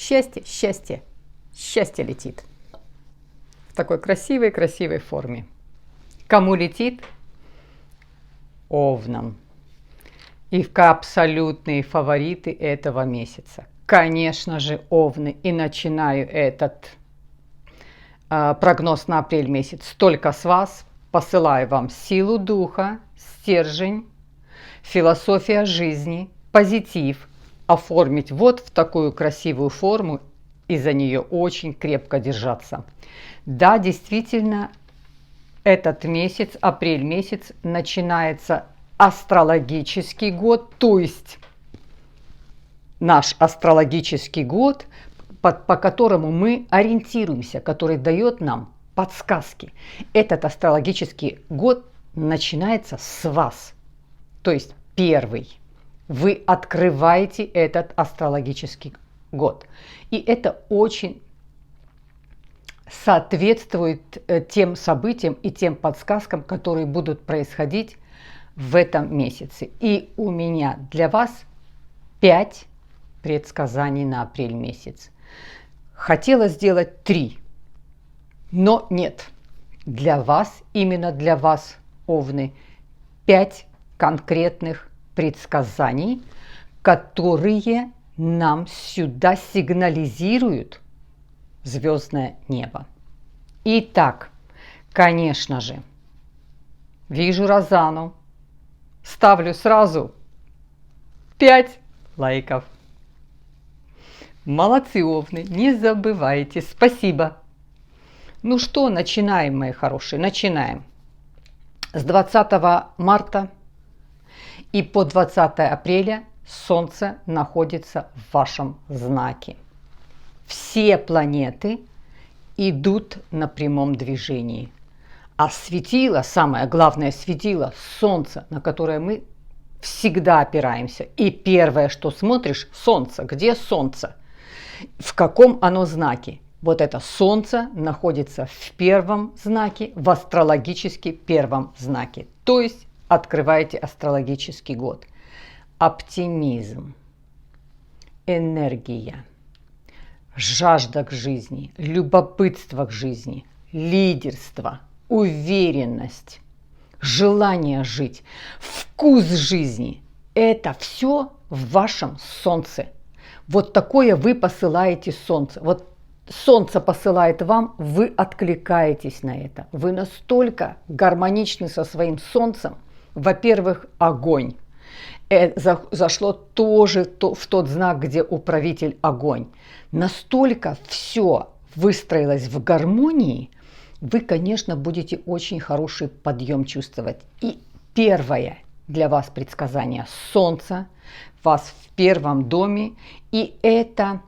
Счастье, счастье, счастье летит. В такой красивой форме. Кому летит? Овнам. И абсолютные фавориты этого месяца. Конечно же, овны. И начинаю этот прогноз на апрель месяц только с вас. Посылаю вам силу духа, стержень, философия жизни, позитив. Оформить вот в такую красивую форму и за нее очень крепко держаться. Да, действительно, этот месяц, апрель месяц, начинается астрологический год, то есть наш астрологический год, по которому мы ориентируемся, который дает нам подсказки. Этот астрологический год начинается с вас, то есть первый. Вы открываете этот астрологический год. И это очень соответствует тем событиям и тем подсказкам, которые будут происходить в этом месяце. И у меня для вас 5 предсказаний на апрель месяц. Хотела сделать 3, но нет. Для вас, именно для вас, овны, 5 конкретных предсказаний, которые нам сюда сигнализируют звездное небо. Итак, конечно же, вижу Розану, ставлю сразу 5 лайков. Молодцы, овны, не забывайте, спасибо. Ну что, начинаем, мои хорошие, начинаем. С 20 марта и по 20 апреля Солнце находится в вашем знаке. Все планеты идут на прямом движении. А светило, самое главное светило, Солнце, на которое мы всегда опираемся. И первое, что смотришь, Солнце. Где Солнце? В каком оно знаке? Вот это Солнце находится в первом знаке, в астрологически первом знаке. То есть открываете астрологический год. Оптимизм, энергия, жажда к жизни, любопытство к жизни, лидерство, уверенность, желание жить, вкус жизни. Это все в вашем Солнце. Вот такое вы посылаете Солнце. Вот Солнце посылает вам, вы откликаетесь на это. Вы настолько гармоничны со своим Солнцем. Во-первых, огонь. Зашло тоже в тот знак, где управитель огонь. Настолько все выстроилось в гармонии, вы, конечно, будете очень хороший подъем чувствовать. И первое для вас предсказание – Солнце, вас в первом доме, и это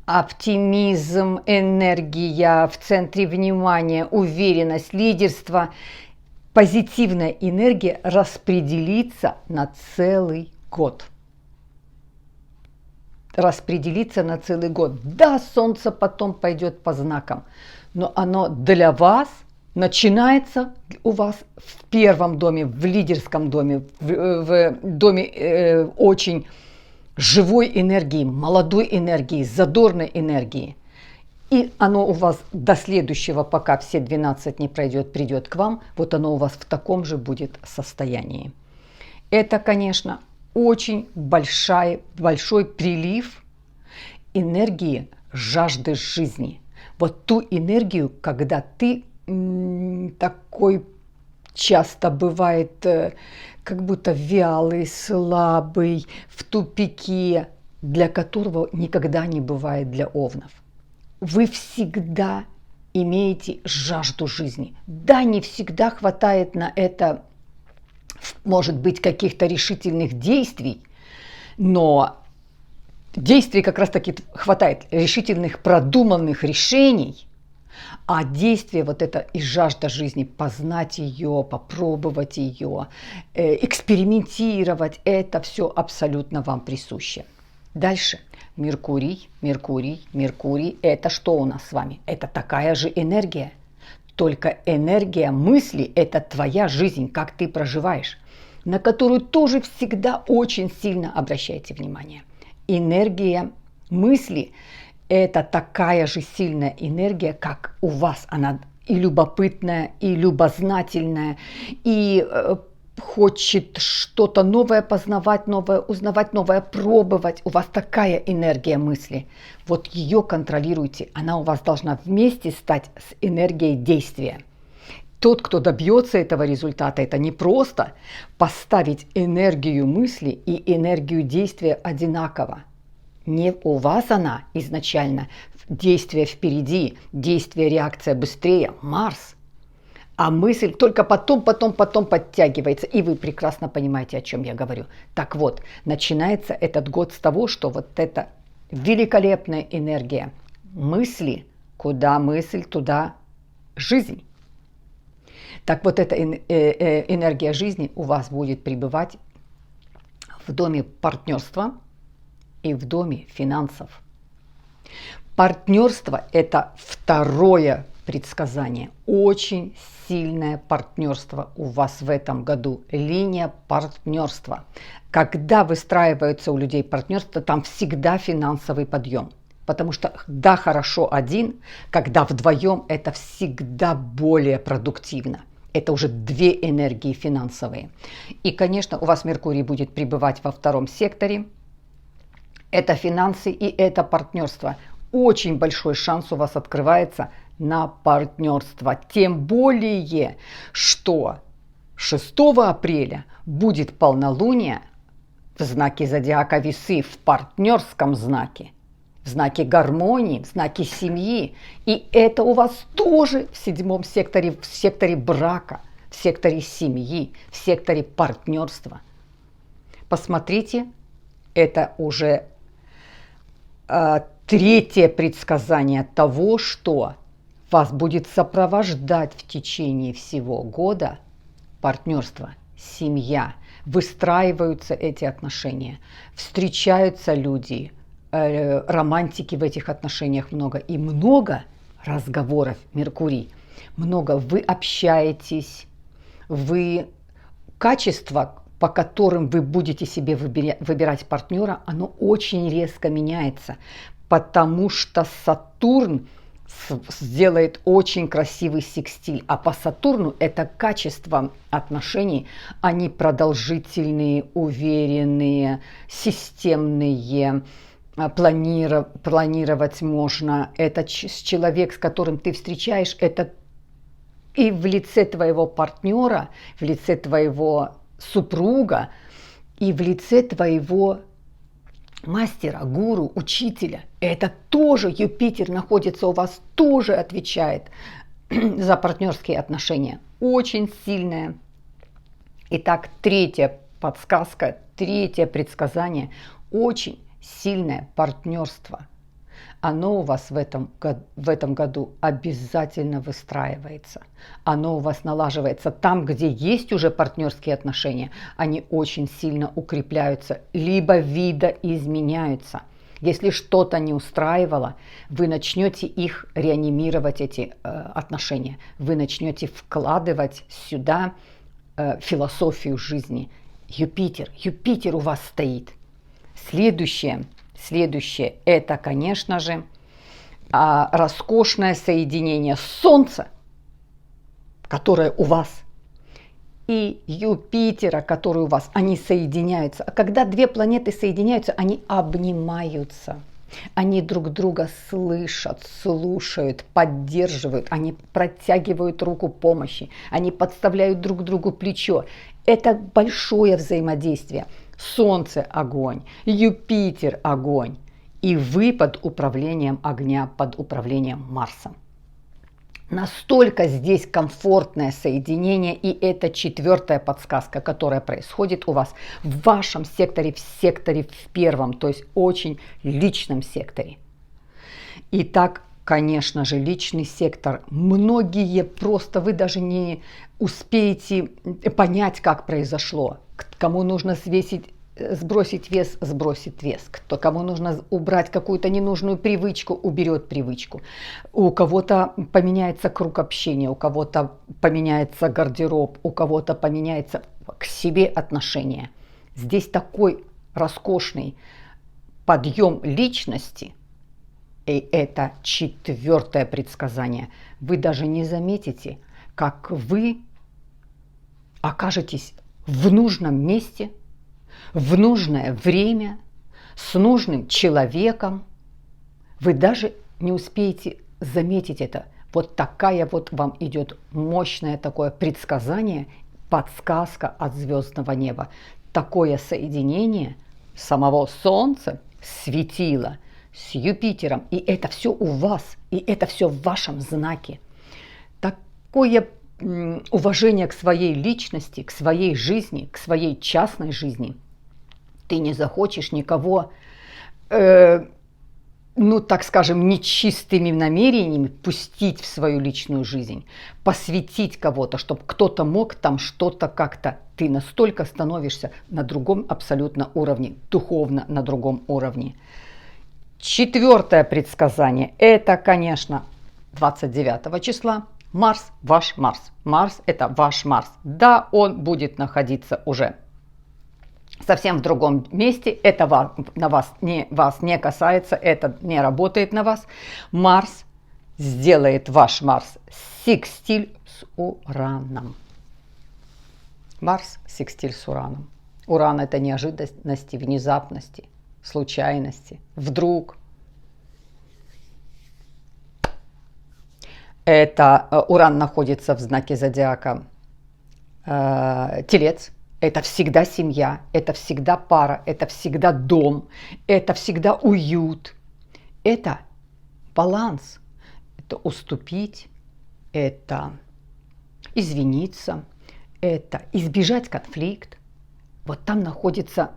оптимизм, энергия, в центре внимания, уверенность, лидерство. Позитивная энергия распределится на целый год. Распределится на целый год. Да, Солнце потом пойдет по знакам, но оно для вас начинается у вас в первом доме, в лидерском доме, в доме очень живой энергии, молодой энергии, задорной энергии. И оно у вас до следующего, пока все 12 не пройдет, придет к вам, вот оно у вас в таком же будет состоянии. Это, конечно, очень большой прилив энергии жажды жизни. Вот ту энергию, когда ты такой часто бывает, как будто вялый, слабый, в тупике, для которого никогда не бывает для овнов. Вы всегда имеете жажду жизни. Да, не всегда хватает на это, может быть, каких-то решительных действий, но действий как раз таки хватает, решительных, продуманных решений, а действие вот это и жажда жизни, познать ее, попробовать ее, экспериментировать, это все абсолютно вам присуще. Дальше. Меркурий, это что у нас с вами? Это такая же энергия. Только энергия мысли – это твоя жизнь, как ты проживаешь, на которую тоже всегда очень сильно обращайте внимание. Энергия Мысли – это такая же сильная энергия, как у вас. Она и любопытная, и любознательная, и хочет что-то новое познавать, новое узнавать, новое пробовать. У вас такая энергия мысли. Вот ее контролируйте. Она у вас должна вместе стать с энергией действия. Тот, кто добьется этого результата, это не просто поставить энергию мысли и энергию действия одинаково. Не у вас она изначально, действие впереди, действие, реакция быстрее, Марс. А мысль только потом подтягивается. И вы прекрасно понимаете, о чем я говорю. Так вот, начинается этот год с того, что вот эта великолепная энергия мысли, куда мысль, туда жизнь. Так вот, эта энергия жизни у вас будет пребывать в доме партнерства и в доме финансов. Партнерство – это второе предсказание. Очень сильное партнерство у вас в этом году. Линия партнерства. Когда выстраиваются у людей партнерства, там всегда финансовый подъем. Потому что да, хорошо один, когда вдвоем это всегда более продуктивно. Это уже две энергии финансовые. И, конечно, у вас Меркурий будет пребывать во втором секторе. Это финансы и это партнерство. Очень большой шанс у вас открывается на партнерство. Тем более, что 6 апреля будет полнолуние в знаке зодиака Весы, в партнерском знаке, в знаке гармонии, в знаке семьи. И это у вас тоже в 7 секторе, в секторе брака, в секторе семьи, в секторе партнерства. Посмотрите, это уже третье предсказание того, что вас будет сопровождать в течение всего года партнерство, семья. Выстраиваются эти отношения, встречаются люди, романтики в этих отношениях много. И много разговоров, Меркурий, много. Вы общаетесь, вы качество, по которым вы будете себе выбирать партнера, оно очень резко меняется, потому что Сатурн сделает очень красивый секстиль. А по Сатурну это качество отношений, они продолжительные, уверенные, системные, планировать можно. Это человек, с которым ты встречаешь, это и в лице твоего партнера, в лице твоего супруга, и в лице твоего мастера, гуру, учителя. Это тоже Юпитер находится у вас, тоже отвечает за партнерские отношения. Очень сильная. Итак, третья подсказка, третье предсказание. Очень сильное партнерство. Оно у вас в этом году обязательно выстраивается. Оно у вас налаживается. Там, где есть уже партнерские отношения, они очень сильно укрепляются, либо видоизменяются. Если что-то не устраивало, вы начнете их реанимировать, эти отношения. Вы начнете вкладывать сюда философию жизни. Юпитер у вас стоит. Следующее это, конечно же, роскошное соединение Солнца, которое у вас, и Юпитера, который у вас. Они соединяются. А когда две планеты соединяются, они обнимаются. Они друг друга слышат, слушают, поддерживают. Они протягивают руку помощи. Они подставляют друг другу плечо. Это большое взаимодействие. Солнце – огонь, Юпитер – огонь, и вы под управлением огня, под управлением Марса. Настолько здесь комфортное соединение, и это четвертая подсказка, которая происходит у вас в вашем секторе, в первом, то есть очень личном секторе. Итак, конечно же, личный сектор. Многие просто, вы даже не успеете понять, как произошло. Кому нужно сбросить вес, сбросит вес. Кому нужно убрать какую-то ненужную привычку, уберет привычку. У кого-то поменяется круг общения, у кого-то поменяется гардероб, у кого-то поменяется к себе отношение. Здесь такой роскошный подъем личности, и это 4-е предсказание. Вы даже не заметите, как вы окажетесь в нужном месте, в нужное время, с нужным человеком. Вы даже не успеете заметить это. Вот такая вот вам идет мощное такое предсказание, подсказка от звездного неба. Такое соединение самого Солнца, светила с Юпитером. И это все у вас, и это все в вашем знаке. Такое уважение к своей личности, к своей жизни, к своей частной жизни. Ты не захочешь никого, ну, так скажем, нечистыми намерениями пустить в свою личную жизнь, посвятить кого-то, чтобы кто-то мог там что-то как-то. Ты настолько становишься на другом абсолютно уровне, духовно на другом уровне. 4-е предсказание – это, конечно, 29 числа. Марс, ваш Марс. Марс – это ваш Марс. Да, он будет находиться уже совсем в другом месте. Это вас не касается, это не работает на вас. Марс сделает ваш Марс секстиль с Ураном. Марс секстиль с Ураном. Уран – это неожиданности, внезапности, случайности, вдруг. Это Уран находится в знаке зодиака Телец. Это всегда семья, это всегда пара, это всегда дом, это всегда уют. Это баланс, это уступить, это извиниться, это избежать конфликт. Вот там находится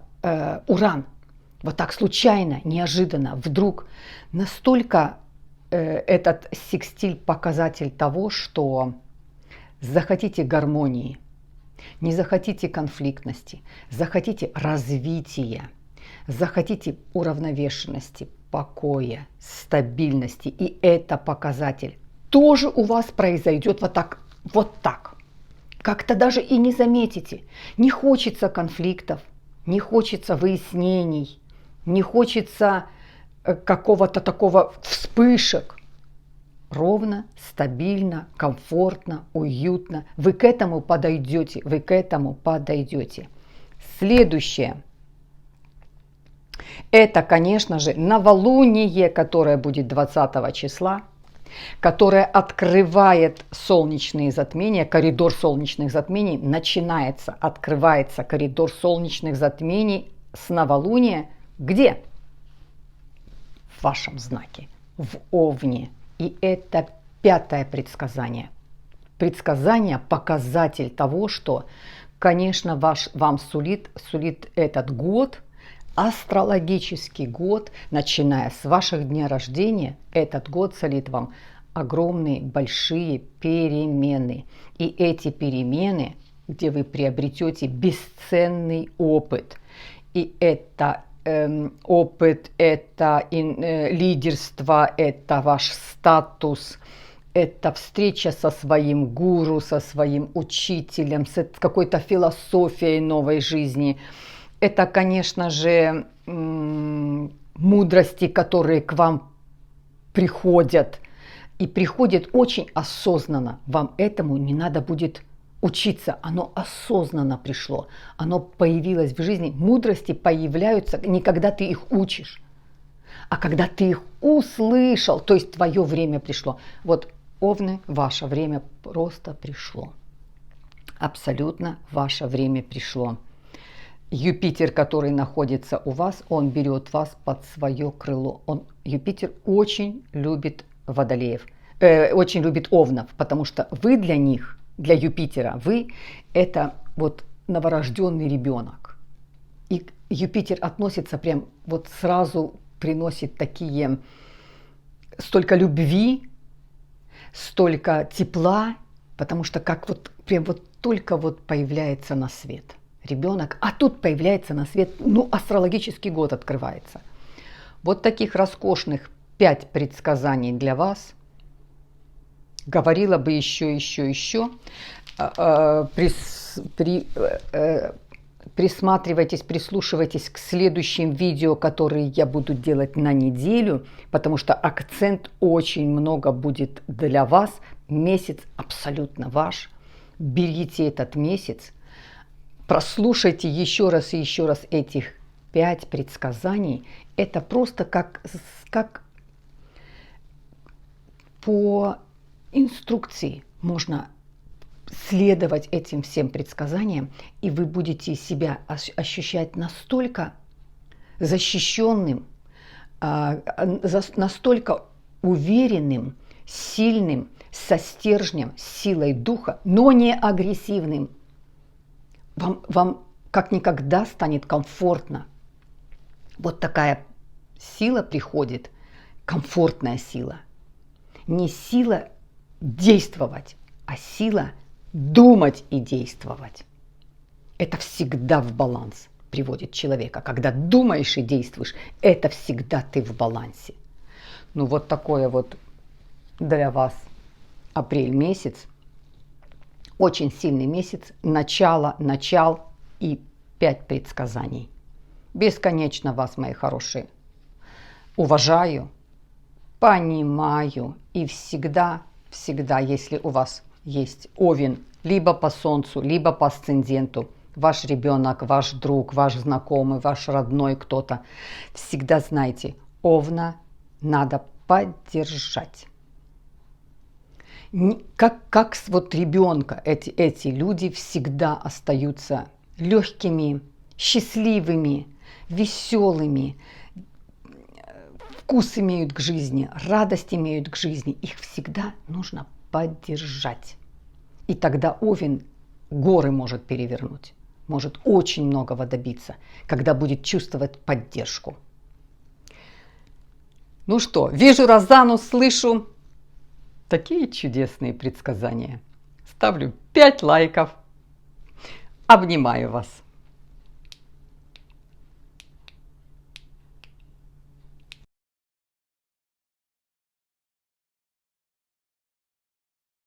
Уран. Вот так случайно, неожиданно, вдруг настолько этот секстиль показатель того, что захотите гармонии, не захотите конфликтности, захотите развития, захотите уравновешенности, покоя, стабильности. И это показатель тоже у вас произойдет вот так, вот так. Как-то даже и не заметите. Не хочется конфликтов, не хочется выяснений, не хочется какого-то такого вспышек. Ровно, стабильно, комфортно, уютно. Вы к этому подойдете, вы к этому подойдете. Следующее. Это, конечно же, новолуние, которое будет 20 числа, которое открывает солнечные затмения, коридор солнечных затмений начинается, открывается коридор солнечных затмений с новолуния. Где? В вашем знаке, в Овне. И это 5-е предсказание. Предсказание – показатель того, что, конечно, вам сулит этот год, астрологический год, начиная с ваших дней рождения, этот год сулит вам огромные, большие перемены. И эти перемены, где вы приобретете бесценный опыт. И это опыт, это лидерство, это ваш статус, это встреча со своим гуру, со своим учителем, с какой-то философией новой жизни. Это, конечно же, мудрости, которые к вам приходят. И приходят очень осознанно. Вам этому не надо будет учиться, оно осознанно пришло, оно появилось в жизни. Мудрости появляются не когда ты их учишь, а когда ты их услышал, то есть твое время пришло. Вот, Овны, ваше время просто пришло. Абсолютно ваше время пришло. Юпитер, который находится у вас, он берет вас под свое крыло. Юпитер очень любит водолеев, очень любит овнов, потому что вы для них, для Юпитера, вы – это вот новорожденный ребенок. И Юпитер относится прям вот сразу, приносит столько любви, столько тепла, потому что как вот прям вот только вот появляется на свет ребенок, а тут появляется на свет, ну, астрологический год открывается. Вот таких роскошных 5 предсказаний для вас. Говорила бы еще. присматривайтесь, прислушивайтесь к следующим видео, которые я буду делать на неделю, потому что акцент очень много будет для вас. Месяц абсолютно ваш. Берите этот месяц, прослушайте еще раз и еще раз этих 5 предсказаний. Это просто как по инструкции можно следовать этим всем предсказаниям, и вы будете себя ощущать настолько защищенным, настолько уверенным, сильным, со стержнем, силой духа, но не агрессивным. Вам как никогда станет комфортно. Вот такая сила приходит, комфортная сила. Не сила действовать, а сила думать и действовать. Это всегда в баланс приводит человека. Когда думаешь и действуешь, это всегда ты в балансе. Ну вот такое вот для вас апрель месяц. Очень сильный месяц. Начал и 5 предсказаний. Бесконечно вас, мои хорошие, уважаю, понимаю. И всегда, если у вас есть Овен, либо по Солнцу, либо по асценденту, ваш ребенок, ваш друг, ваш знакомый, ваш родной кто-то, всегда знайте, Овна надо поддержать. Как вот ребенка, эти люди всегда остаются легкими, счастливыми, веселыми, вкус имеют к жизни, радость имеют к жизни. Их всегда нужно поддержать. И тогда Овен горы может перевернуть, может очень многого добиться, когда будет чувствовать поддержку. Ну что, вижу Розану, слышу такие чудесные предсказания. Ставлю 5 лайков. Обнимаю вас.